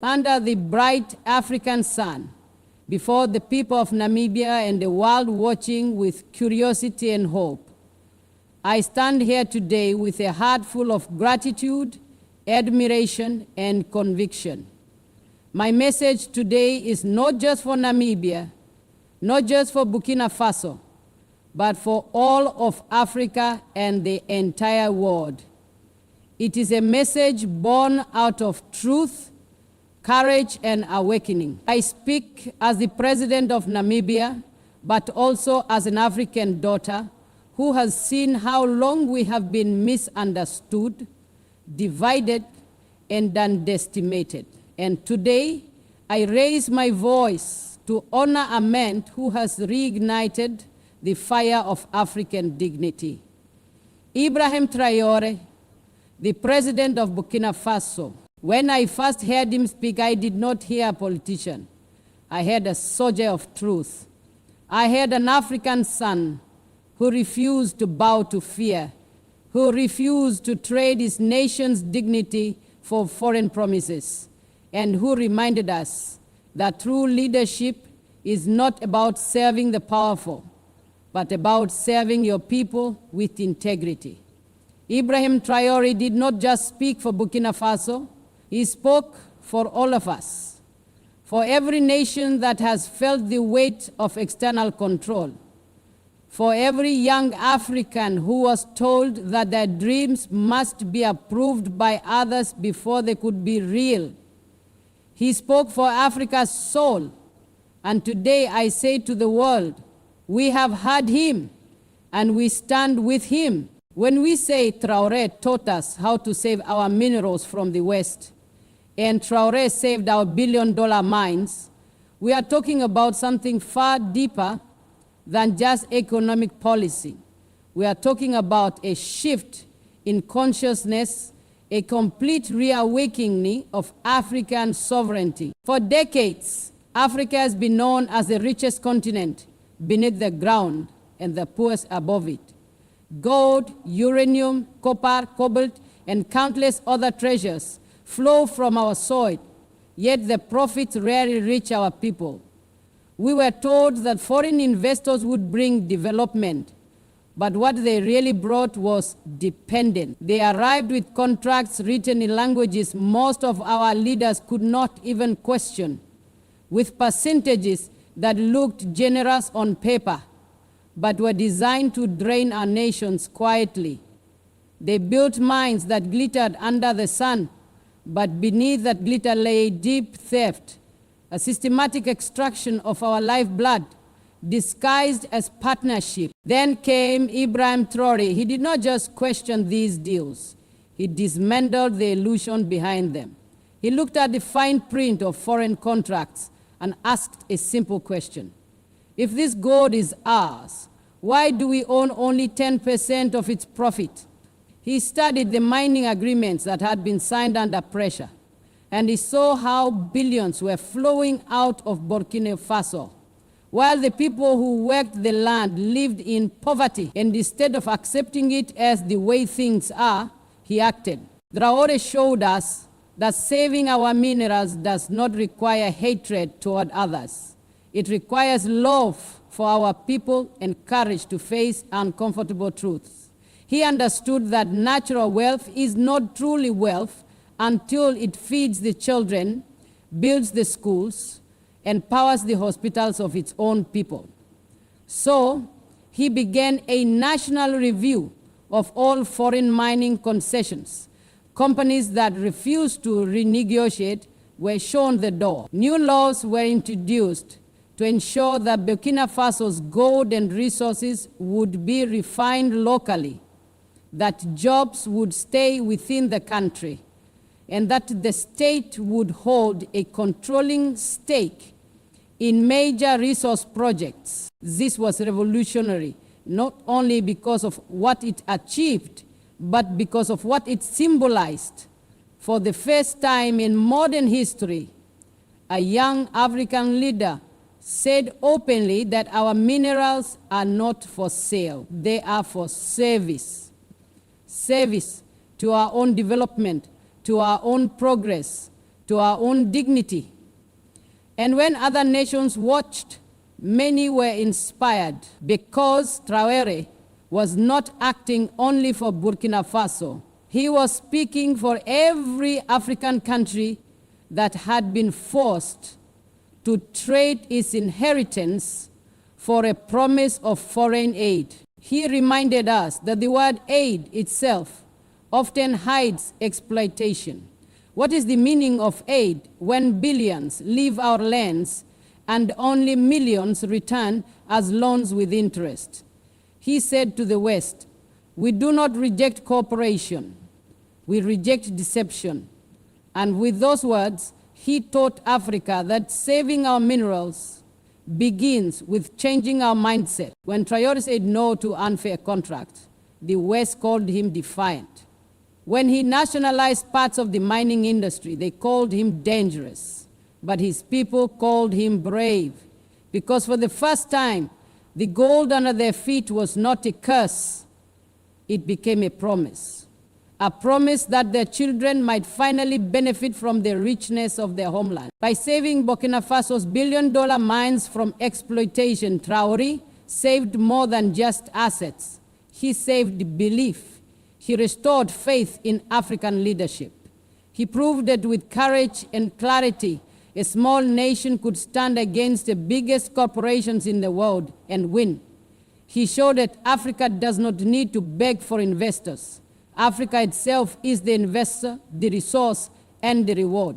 under the bright African sun, before the people of Namibia and the world watching with curiosity and hope. I stand here today with a heart full of gratitude, admiration, and conviction. My message today is not just for Namibia, not just for Burkina Faso, but for all of Africa and the entire world. It is a message born out of truth, courage, and awakening. I speak as the president of Namibia, but also as an African daughter who has seen how long we have been misunderstood, divided, and underestimated. And today, I raise my voice to honor a man who has reignited the fire of African dignity. Ibrahim Traoré, the president of Burkina Faso. When I first heard him speak, I did not hear a politician. I heard a soldier of truth. I heard an African son who refused to bow to fear, who refused to trade his nation's dignity for foreign promises, and who reminded us that true leadership is not about serving the powerful, but about serving your people with integrity. Ibrahim Traoré did not just speak for Burkina Faso, he spoke for all of us, for every nation that has felt the weight of external control, for every young African who was told that their dreams must be approved by others before they could be real. He spoke for Africa's soul, and today I say to the world, we have heard him, and we stand with him. When we say Traoré taught us how to save our minerals from the West, and Traoré saved our billion-dollar mines, we are talking about something far deeper than just economic policy. We are talking about a shift in consciousness, a complete reawakening of African sovereignty. For decades, Africa has been known as the richest continent beneath the ground and the poorest above it. Gold, uranium, copper, cobalt, and countless other treasures flow from our soil, yet the profits rarely reach our people. We were told that foreign investors would bring development, but what they really brought was dependence. They arrived with contracts written in languages most of our leaders could not even question, with percentages that looked generous on paper, but were designed to drain our nations quietly. They built mines that glittered under the sun, but beneath that glitter lay deep theft, a systematic extraction of our lifeblood, disguised as partnership. Then came Ibrahim Traoré. He did not just question these deals. He dismantled the illusion behind them. He looked at the fine print of foreign contracts and asked a simple question. If this gold is ours, why do we own only 10% of its profit? He studied the mining agreements that had been signed under pressure, and he saw how billions were flowing out of Burkina Faso, while the people who worked the land lived in poverty. And instead of accepting it as the way things are, he acted. Traoré showed us that saving our minerals does not require hatred toward others. It requires love for our people and courage to face uncomfortable truths. He understood that natural wealth is not truly wealth until it feeds the children, builds the schools, and powers the hospitals of its own people. So he began a national review of all foreign mining concessions. Companies that refused to renegotiate were shown the door. New laws were introduced to ensure that Burkina Faso's gold and resources would be refined locally, that jobs would stay within the country, and that the state would hold a controlling stake in major resource projects. This was revolutionary, not only because of what it achieved, but because of what it symbolized. For the first time in modern history, a young African leader said openly that our minerals are not for sale, they are for service. Service to our own development, to our own progress, to our own dignity. And when other nations watched, many were inspired because Traoré was not acting only for Burkina Faso. He was speaking for every African country that had been forced to trade its inheritance for a promise of foreign aid. He reminded us that the word aid itself often hides exploitation. What is the meaning of aid when billions leave our lands and only millions return as loans with interest? He said to the West, "We do not reject cooperation, we reject deception." And with those words, he taught Africa that saving our minerals begins with changing our mindset. When Traoré said no to unfair contracts, the West called him defiant. When he nationalized parts of the mining industry, they called him dangerous. But his people called him brave, because for the first time, the gold under their feet was not a curse. It became a promise that their children might finally benefit from the richness of their homeland. By saving Burkina Faso's billion-dollar mines from exploitation, Traoré saved more than just assets. He saved belief. He restored faith in African leadership. He proved that with courage and clarity, a small nation could stand against the biggest corporations in the world and win. He showed that Africa does not need to beg for investors. Africa itself is the investor, the resource, and the reward.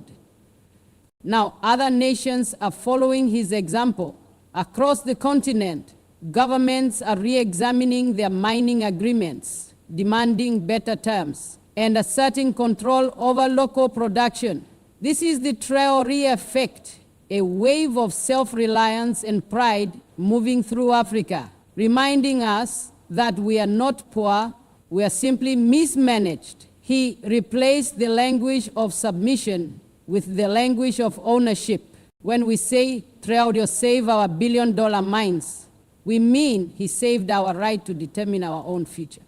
Now, other nations are following his example. Across the continent, governments are re-examining their mining agreements, demanding better terms, and asserting control over local production. This is the Traoré effect, a wave of self-reliance and pride moving through Africa, reminding us that we are not poor, we are simply mismanaged. He replaced the language of submission with the language of ownership. When we say Traoré saved our billion-dollar mines, we mean he saved our right to determine our own future.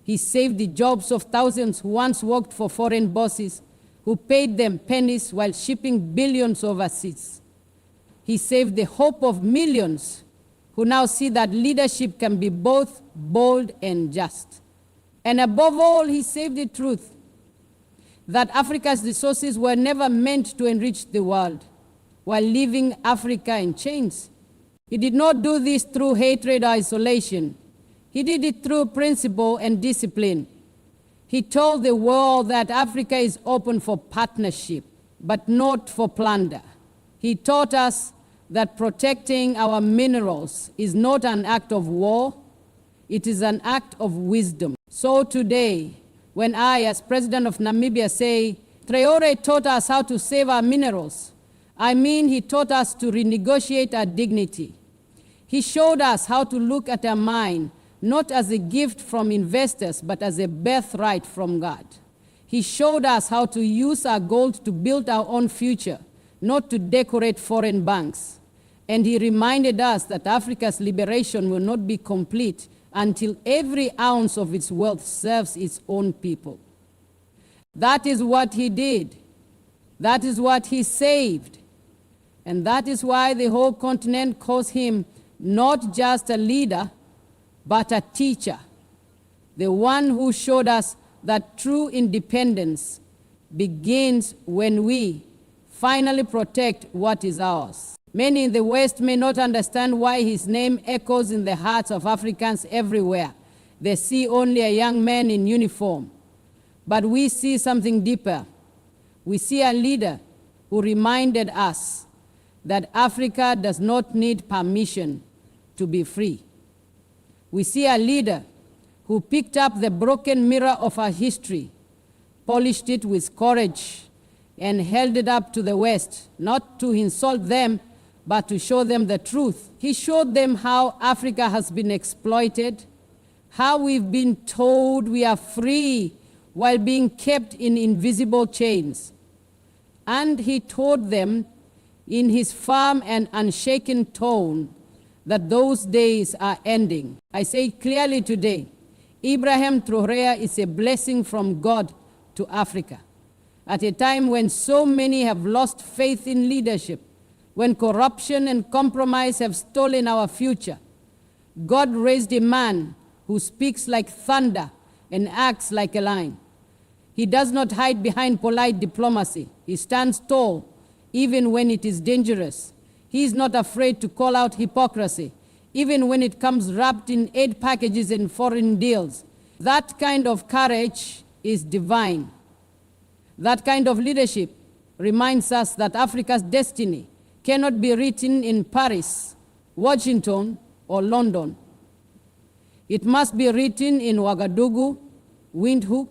He saved the jobs of thousands who once worked for foreign bosses who paid them pennies while shipping billions overseas. He saved the hope of millions who now see that leadership can be both bold and just. And above all, he saved the truth that Africa's resources were never meant to enrich the world while leaving Africa in chains. He did not do this through hatred or isolation. He did it through principle and discipline. He told the world that Africa is open for partnership, but not for plunder. He taught us that protecting our minerals is not an act of war, it is an act of wisdom. So today, when I, as president of Namibia, say, Traoré taught us how to save our minerals, I mean he taught us to renegotiate our dignity. He showed us how to look at our mine not as a gift from investors, but as a birthright from God. He showed us how to use our gold to build our own future, not to decorate foreign banks. And he reminded us that Africa's liberation will not be complete until every ounce of its wealth serves its own people. That is what he did. That is what he saved. And that is why the whole continent calls him not just a leader, but a teacher, the one who showed us that true independence begins when we finally protect what is ours. Many in the West may not understand why his name echoes in the hearts of Africans everywhere. They see only a young man in uniform. But we see something deeper. We see a leader who reminded us that Africa does not need permission to be free. We see a leader who picked up the broken mirror of our history, polished it with courage, and held it up to the West, not to insult them, but to show them the truth. He showed them how Africa has been exploited, how we've been told we are free while being kept in invisible chains. And he told them in his firm and unshaken tone that those days are ending. I say clearly today, Ibrahim Traoré is a blessing from God to Africa. at a time when so many have lost faith in leadership, when corruption and compromise have stolen our future, God raised a man who speaks like thunder and acts like a lion. He does not hide behind polite diplomacy. He stands tall, even when it is dangerous. He is not afraid to call out hypocrisy, even when it comes wrapped in aid packages and foreign deals. That kind of courage is divine. That kind of leadership reminds us that Africa's destiny cannot be written in Paris, Washington, or London. It must be written in Ouagadougou, Windhoek,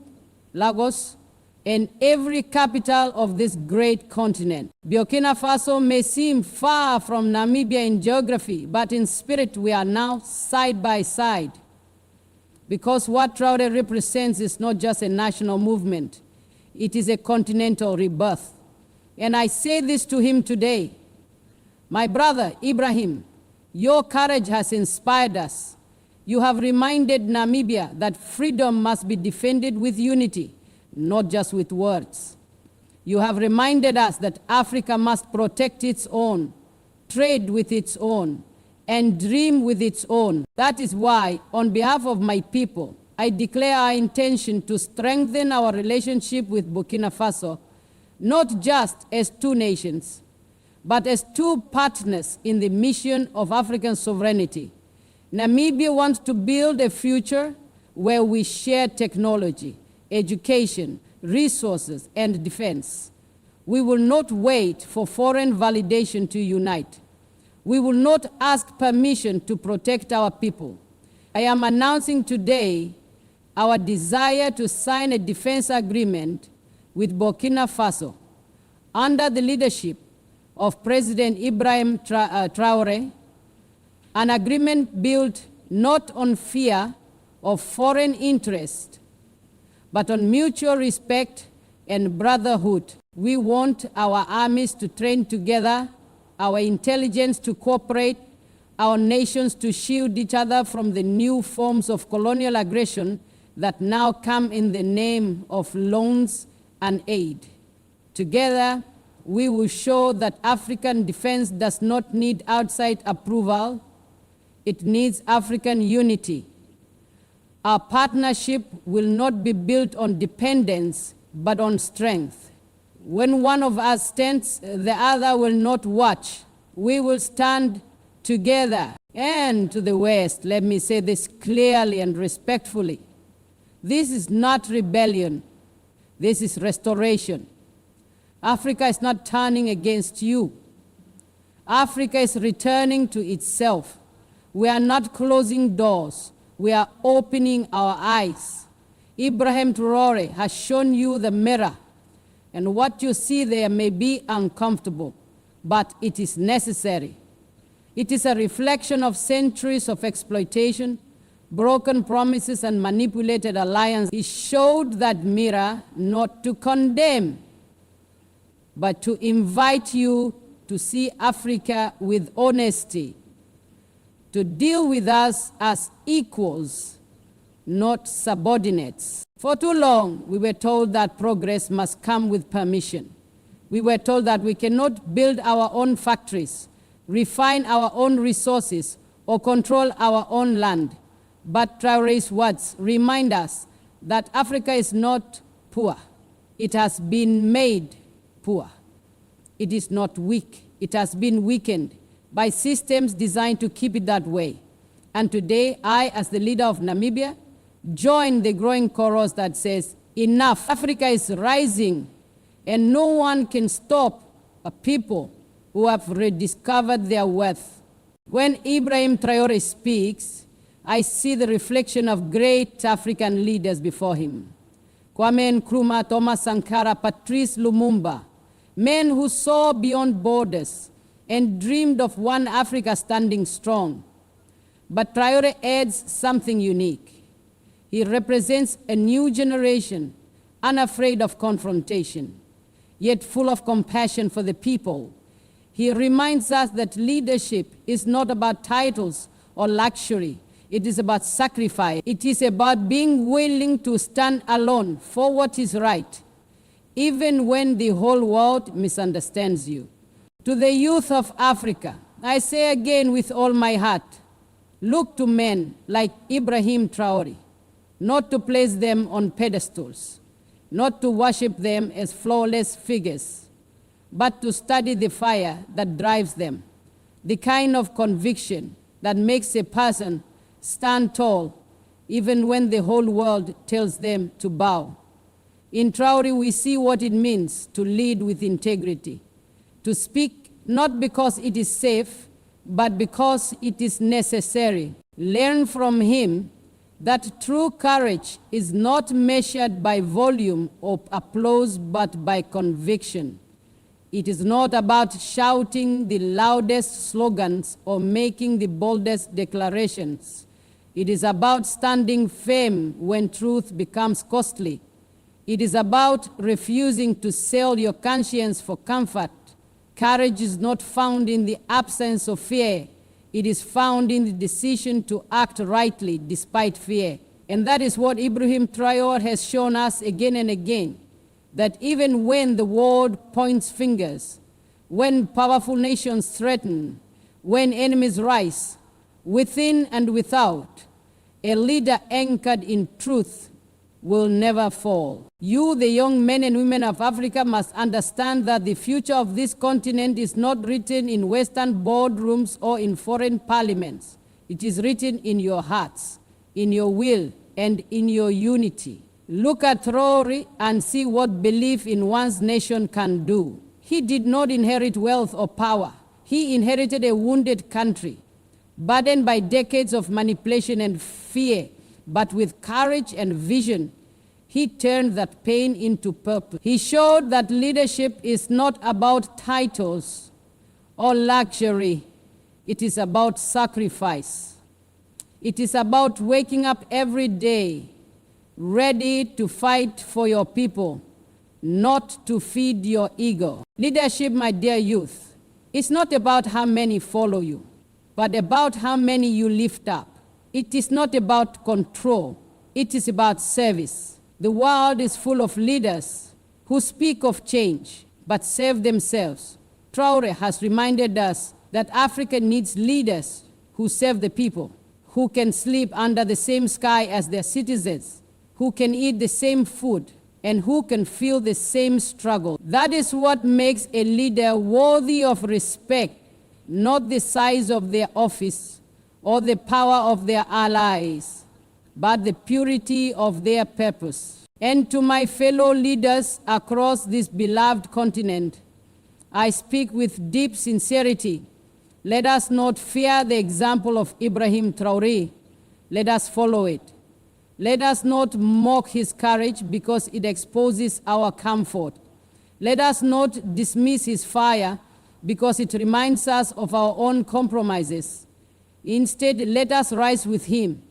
Lagos, and every capital of this great continent. Burkina Faso may seem far from Namibia in geography, but in spirit we are now side by side. Because what Traoré represents is not just a national movement, it is a continental rebirth. And I say this to him today. My brother, Ibrahim, your courage has inspired us. You have reminded Namibia that freedom must be defended with unity, not just with words. You have reminded us that Africa must protect its own, trade with its own, and dream with its own. That is why, on behalf of my people, I declare our intention to strengthen our relationship with Burkina Faso, not just as two nations, but as two partners in the mission of African sovereignty. Namibia wants to build a future where we share technology, education, resources, and defense. We will not wait for foreign validation to unite. We will not ask permission to protect our people. I am announcing today our desire to sign a defense agreement with Burkina Faso under the leadership of President Ibrahim Traoré, an agreement built not on fear of foreign interest, but on mutual respect and brotherhood. We want our armies to train together, our intelligence to cooperate, our nations to shield each other from the new forms of colonial aggression that now come in the name of loans and aid. Together, we will show that African defense does not need outside approval. It needs African unity. Our partnership will not be built on dependence, but on strength. When one of us stands, the other will not watch. We will stand together. And to the West, let me say this clearly and respectfully. This is not rebellion. This is restoration. Africa is not turning against you. Africa is returning to itself. We are not closing doors. We are opening our eyes. Ibrahim Traoré has shown you the mirror, and what you see there may be uncomfortable, but it is necessary. It is a reflection of centuries of exploitation, broken promises, and manipulated alliances. He showed that mirror not to condemn, but to invite you to see Africa with honesty, to deal with us as equals, not subordinates. For too long, we were told that progress must come with permission. We were told that we cannot build our own factories, refine our own resources, or control our own land. But Traoré's words remind us that Africa is not poor. It has been made poor. It is not weak. It has been weakened by systems designed to keep it that way. And today, I, as the leader of Namibia, join the growing chorus that says, enough. Africa is rising, and no one can stop a people who have rediscovered their worth. When Ibrahim Traoré speaks, I see the reflection of great African leaders before him. Kwame Nkrumah, Thomas Sankara, Patrice Lumumba, men who saw beyond borders and dreamed of one Africa standing strong. But Traoré adds something unique. He represents a new generation, unafraid of confrontation, yet full of compassion for the people. He reminds us that leadership is not about titles or luxury. It is about sacrifice. It is about being willing to stand alone for what is right, even when the whole world misunderstands you. To the youth of Africa, I say again with all my heart, look to men like Ibrahim Traoré, not to place them on pedestals, not to worship them as flawless figures, but to study the fire that drives them, the kind of conviction that makes a person stand tall even when the whole world tells them to bow. In Traoré, we see what it means to lead with integrity, to speak not because it is safe, but because it is necessary. Learn from him that true courage is not measured by volume or applause, but by conviction. It is not about shouting the loudest slogans or making the boldest declarations. It is about standing firm when truth becomes costly. It is about refusing to sell your conscience for comfort. Courage is not found in the absence of fear. It is found in the decision to act rightly despite fear. And that is what Ibrahim Traoré has shown us again and again, that even when the world points fingers, when powerful nations threaten, when enemies rise, within and without, a leader anchored in truth will never fall. You, the young men and women of Africa, must understand that the future of this continent is not written in Western boardrooms or in foreign parliaments. It is written in your hearts, in your will, and in your unity. Look at Traoré and see what belief in one's nation can do. He did not inherit wealth or power. He inherited a wounded country, burdened by decades of manipulation and fear, but with courage and vision, he turned that pain into purpose. He showed that leadership is not about titles or luxury. It is about sacrifice. It is about waking up every day, ready to fight for your people, not to feed your ego. Leadership, my dear youth, is not about how many follow you, but about how many you lift up. It is not about control. It is about service. The world is full of leaders who speak of change, but serve themselves. Traoré has reminded us that Africa needs leaders who serve the people, who can sleep under the same sky as their citizens, who can eat the same food, and who can feel the same struggle. That is what makes a leader worthy of respect, not the size of their office or the power of their allies, but the purity of their purpose. And to my fellow leaders across this beloved continent, I speak with deep sincerity. Let us not fear the example of Ibrahim Traoré. Let us follow it. Let us not mock his courage because it exposes our comfort. Let us not dismiss his fire because it reminds us of our own compromises. Instead, let us rise with him.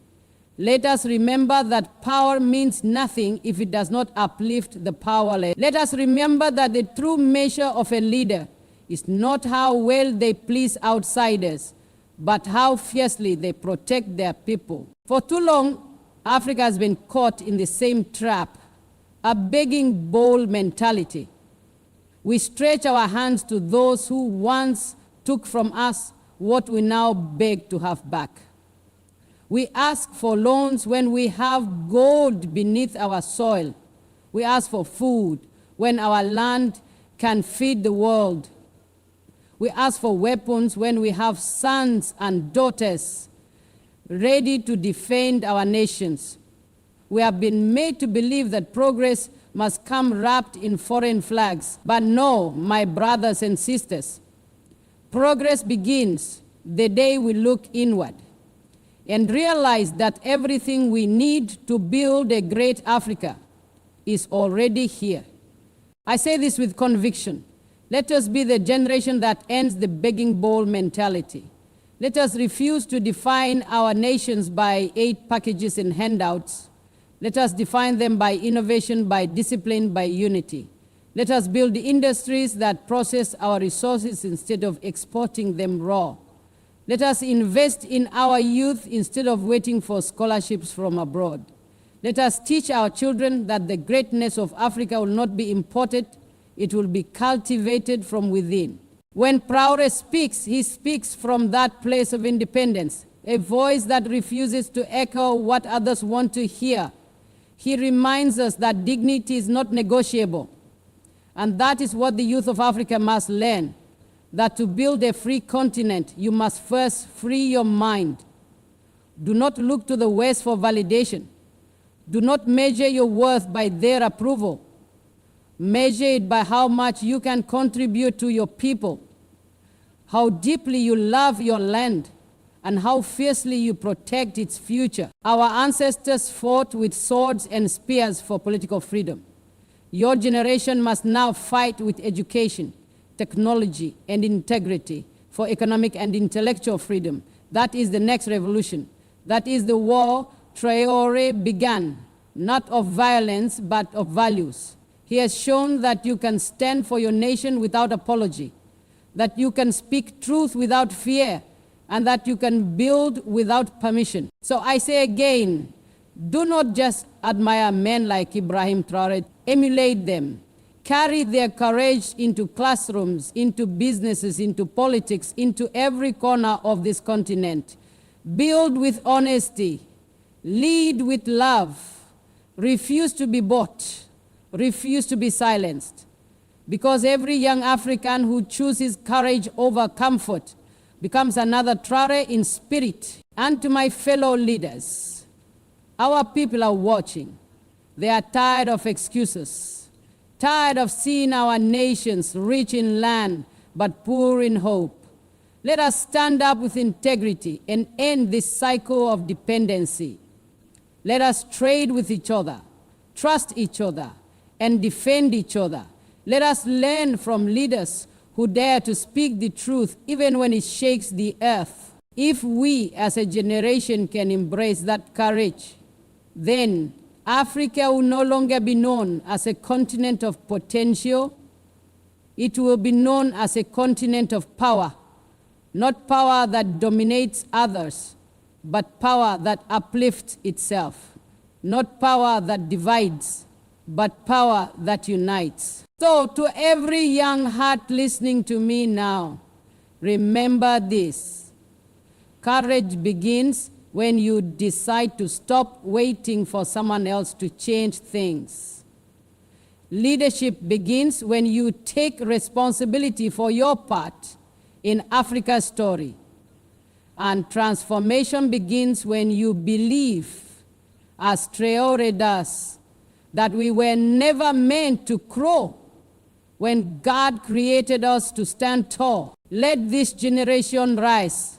Let us remember that power means nothing if it does not uplift the powerless. Let us remember that the true measure of a leader is not how well they please outsiders, but how fiercely they protect their people. For too long, Africa has been caught in the same trap, a begging bowl mentality. We stretch our hands to those who once took from us what we now beg to have back. We ask for loans when we have gold beneath our soil. We ask for food when our land can feed the world. We ask for weapons when we have sons and daughters ready to defend our nations. We have been made to believe that progress must come wrapped in foreign flags. But no, my brothers and sisters, progress begins the day we look inward and realize that everything we need to build a great Africa is already here. I say this with conviction. Let us be the generation that ends the begging bowl mentality. Let us refuse to define our nations by aid packages and handouts. Let us define them by innovation, by discipline, by unity. Let us build industries that process our resources instead of exporting them raw. Let us invest in our youth instead of waiting for scholarships from abroad. Let us teach our children that the greatness of Africa will not be imported, it will be cultivated from within. When Traoré speaks, he speaks from that place of independence, a voice that refuses to echo what others want to hear. He reminds us that dignity is not negotiable. And that is what the youth of Africa must learn, that to build a free continent, you must first free your mind. Do not look to the West for validation. Do not measure your worth by their approval. Measure it by how much you can contribute to your people, how deeply you love your land, and how fiercely you protect its future. Our ancestors fought with swords and spears for political freedom. Your generation must now fight with education, technology, and integrity for economic and intellectual freedom. That is the next revolution. That is the war Traoré began, not of violence, but of values. He has shown that you can stand for your nation without apology, that you can speak truth without fear, and that you can build without permission. So I say again, do not just admire men like Ibrahim Traoré, emulate them. Carry their courage into classrooms, into businesses, into politics, into every corner of this continent. Build with honesty, lead with love, refuse to be bought, refuse to be silenced. Because every young African who chooses courage over comfort becomes another Traoré in spirit. And to my fellow leaders, our people are watching. They are tired of excuses, tired of seeing our nations rich in land but poor in hope. Let us stand up with integrity and end this cycle of dependency. Let us trade with each other, trust each other, and defend each other. Let us learn from leaders who dare to speak the truth even when it shakes the earth. If we as a generation can embrace that courage, then Africa will no longer be known as a continent of potential. It will be known as a continent of power, not power that dominates others, but power that uplifts itself, not power that divides, but power that unites. So to every young heart listening to me now, remember this. Courage begins when you decide to stop waiting for someone else to change things. Leadership begins when you take responsibility for your part in Africa's story. And transformation begins when you believe, as Traoré does, that we were never meant to crawl when God created us to stand tall. Let this generation rise,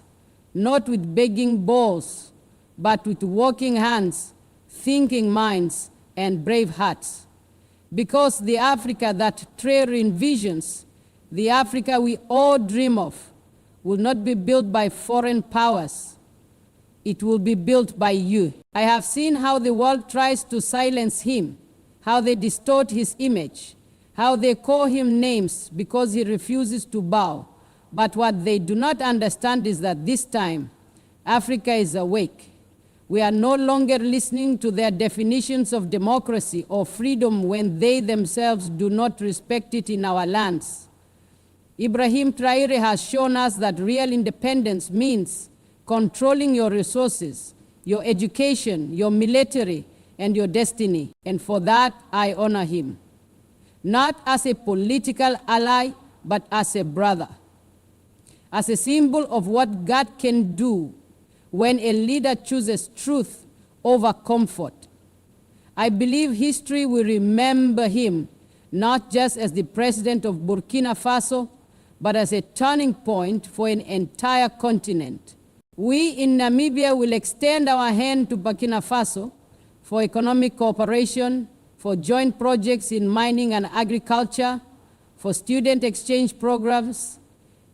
not with begging bowls, but with working hands, thinking minds, and brave hearts. Because the Africa that Traoré envisions, the Africa we all dream of, will not be built by foreign powers. It will be built by you. I have seen how the world tries to silence him, how they distort his image, how they call him names because he refuses to bow. But what they do not understand is that this time, Africa is awake. We are no longer listening to their definitions of democracy or freedom when they themselves do not respect it in our lands. Ibrahim Traoré has shown us that real independence means controlling your resources, your education, your military, and your destiny. And for that, I honor him. Not as a political ally, but as a brother. As a symbol of what God can do when a leader chooses truth over comfort. I believe history will remember him not just as the president of Burkina Faso, but as a turning point for an entire continent. We in Namibia will extend our hand to Burkina Faso for economic cooperation, for joint projects in mining and agriculture, for student exchange programs,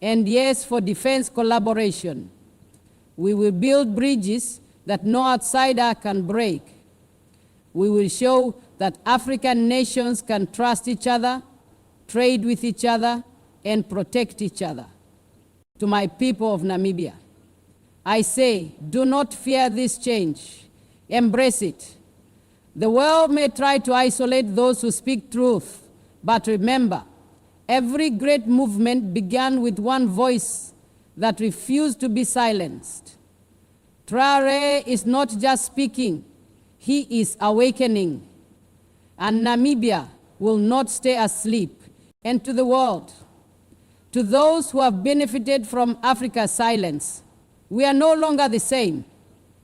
and yes, for defense collaboration. We will build bridges that no outsider can break. We will show that African nations can trust each other, trade with each other, and protect each other. To my people of Namibia, I say, do not fear this change. Embrace it. The world may try to isolate those who speak truth, but remember, every great movement began with one voice that refused to be silenced. Traoré is not just speaking, he is awakening. And Namibia will not stay asleep. And to the world, to those who have benefited from Africa's silence, we are no longer the same.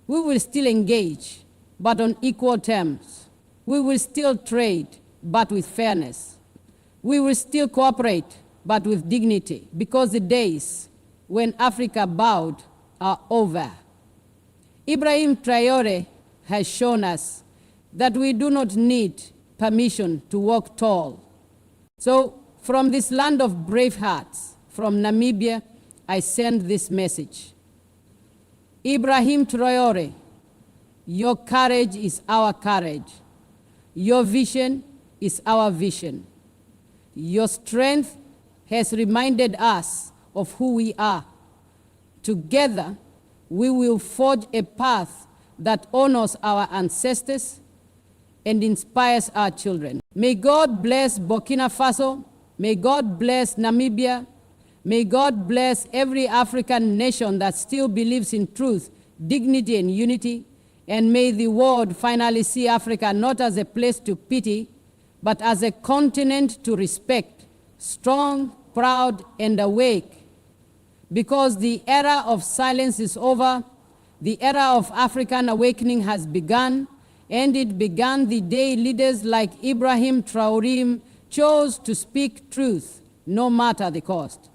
We will still engage, but on equal terms. We will still trade, but with fairness. We will still cooperate, but with dignity, because the days when Africa bowed are over. Ibrahim Traoré has shown us that we do not need permission to walk tall. So, from this land of brave hearts, from Namibia, I send this message. Ibrahim Traoré, your courage is our courage. Your vision is our vision. Your strength has reminded us of who we are. Together, we will forge a path that honors our ancestors and inspires our children. May God bless Burkina Faso. May God bless Namibia. May God bless every African nation that still believes in truth, dignity, and unity. And may the world finally see Africa not as a place to pity, but as a continent to respect, strong, proud, and awake. Because the era of silence is over, the era of African awakening has begun, and it began the day leaders like Ibrahim Traoré chose to speak truth, no matter the cost.